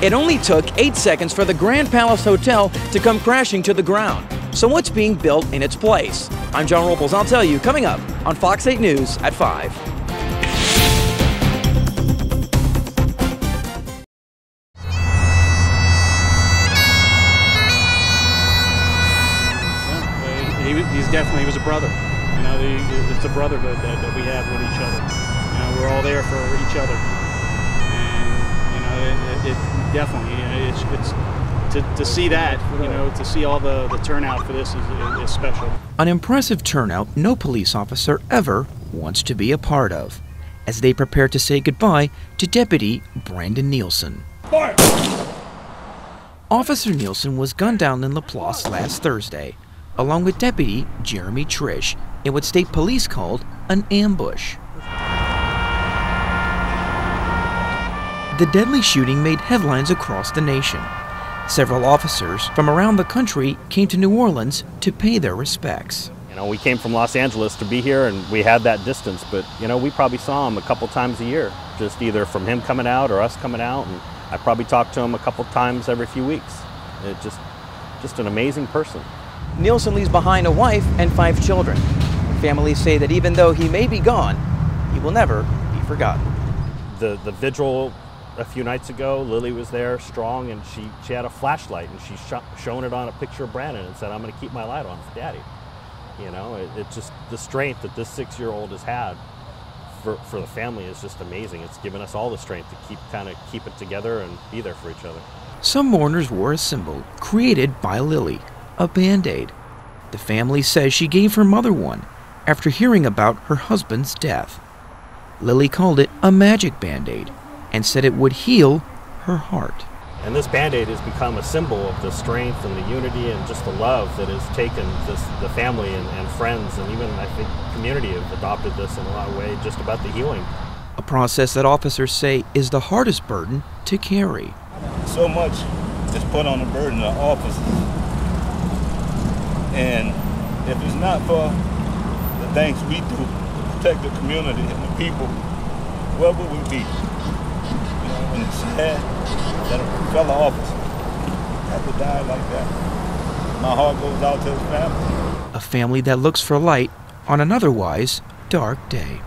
It only took 8 seconds for the Grand Palace Hotel to come crashing to the ground. So what's being built in its place? I'm Jon Robles. I'll tell you coming up on Fox 8 News at 5. He was a brother. You know, it's a brotherhood that we have with each other. You know, we're all there for each other, and you know, it definitely, it's to see that, you know, to see all the turnout for this is special. An impressive turnout no police officer ever wants to be a part of, as they prepare to say goodbye to Deputy Brandon Nielsen. Fire! Officer Nielsen was gunned down in LaPlace last Thursday, along with Deputy Jeremy Trish, in what state police called an ambush. The deadly shooting made headlines across the nation. Several officers from around the country came to New Orleans to pay their respects. You know, we came from Los Angeles to be here, and we had that distance, but you know, we probably saw him a couple times a year, just either from him coming out or us coming out, and I probably talked to him a couple times every few weeks. It's just an amazing person. Nielsen leaves behind a wife and 5 children. Families say that even though he may be gone, he will never be forgotten. The vigil a few nights ago, Lily was there, strong, and she had a flashlight, and she shone it on a picture of Brandon and said, "I'm going to keep my light on for Daddy." You know, it's just the strength that this 6-year-old has had for the family is just amazing. It's given us all the strength to keep it together and be there for each other. Some mourners wore a symbol created by Lily, a Band-Aid. The family says she gave her mother one after hearing about her husband's death. Lily called it a magic Band-Aid and said it would heal her heart. And this Band-Aid has become a symbol of the strength and the unity and just the love that has taken the family and friends, and even I think community have adopted this in a lot of ways, just about the healing. A process that officers say is the hardest burden to carry. So much is put on the burden of officers. And if it's not for the things we do to protect the community and the people, where would we be? You know, and it's sad that a fellow officer had to die like that. My heart goes out to his family. A family that looks for light on an otherwise dark day.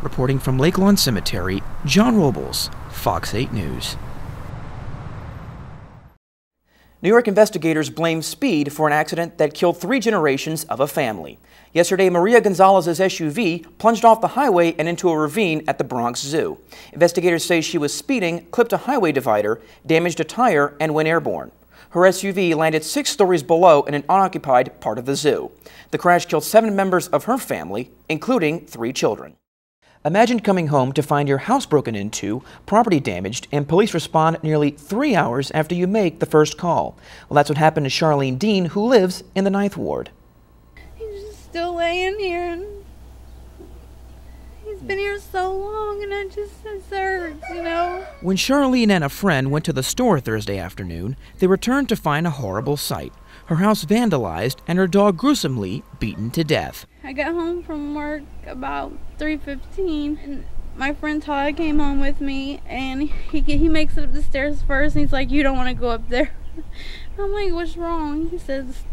Reporting from Lake Lawn Cemetery, Jon Robles, Fox 8 News. New York investigators blame speed for an accident that killed 3 generations of a family. Yesterday, Maria Gonzalez's SUV plunged off the highway and into a ravine at the Bronx Zoo. Investigators say she was speeding, clipped a highway divider, damaged a tire, and went airborne. Her SUV landed 6 stories below in an unoccupied part of the zoo. The crash killed 7 members of her family, including 3 children. Imagine coming home to find your house broken into, property damaged, and police respond nearly 3 hours after you make the first call. Well, that's what happened to Charlene Dean, who lives in the 9th Ward. He's just still laying here, and he's been here so long, and it hurts, you know. When Charlene and a friend went to the store Thursday afternoon, they returned to find a horrible sight. Her house vandalized and her dog gruesomely beaten to death. I got home from work about 3:15, and my friend Todd came home with me, and he makes it up the stairs first, and he's like, "You don't want to go up there." I'm like, "What's wrong?" He says,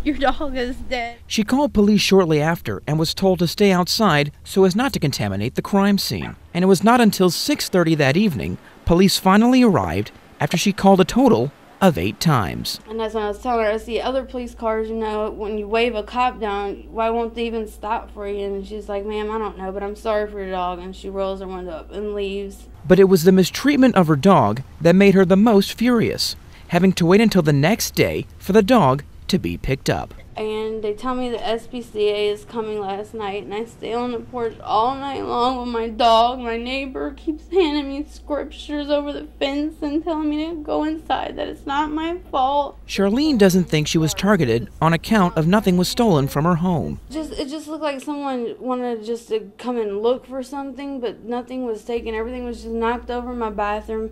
"Your dog is dead." She called police shortly after and was told to stay outside so as not to contaminate the crime scene. And it was not until 6:30 that evening police finally arrived after she called a total of 8 times. And that's when I was telling her, I see other police cars, you know, when you wave a cop down, why won't they even stop for you? And she's like, "Ma'am, I don't know, but I'm sorry for your dog." And she rolls her window up and leaves. But it was the mistreatment of her dog that made her the most furious, having to wait until the next day for the dog to be picked up. And they tell me the SPCA is coming last night, and I stay on the porch all night long with my dog. My neighbor keeps handing me scriptures over the fence and telling me to go inside, that it's not my fault. Charlene doesn't think she was targeted on account of nothing was stolen from her home. It just looked like someone wanted just to come and look for something, but nothing was taken. Everything was just knocked over in my bathroom.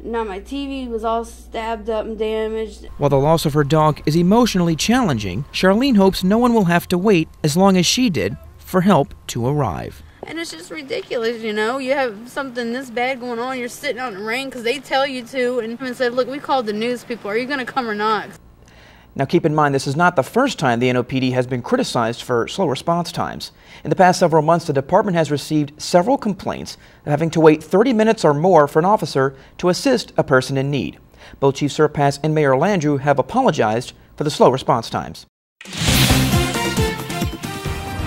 Now my TV was all stabbed up and damaged. While the loss of her dog is emotionally challenging, Charlene hopes no one will have to wait as long as she did for help to arrive. And it's just ridiculous, you know. You have something this bad going on, you're sitting out in the rain because they tell you to, and said, look, we called the news people. Are you going to come or not? Now keep in mind, this is not the first time the NOPD has been criticized for slow response times. In the past several months, the department has received several complaints of having to wait 30 minutes or more for an officer to assist a person in need. Both Chief Surpass and Mayor Landrieu have apologized for the slow response times.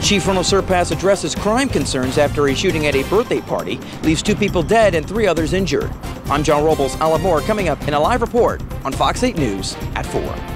Chief Ronald Surpass addresses crime concerns after a shooting at a birthday party leaves 2 people dead and 3 others injured. I'm Jon Robles. I'll have more coming up in a live report on Fox 8 News at 4.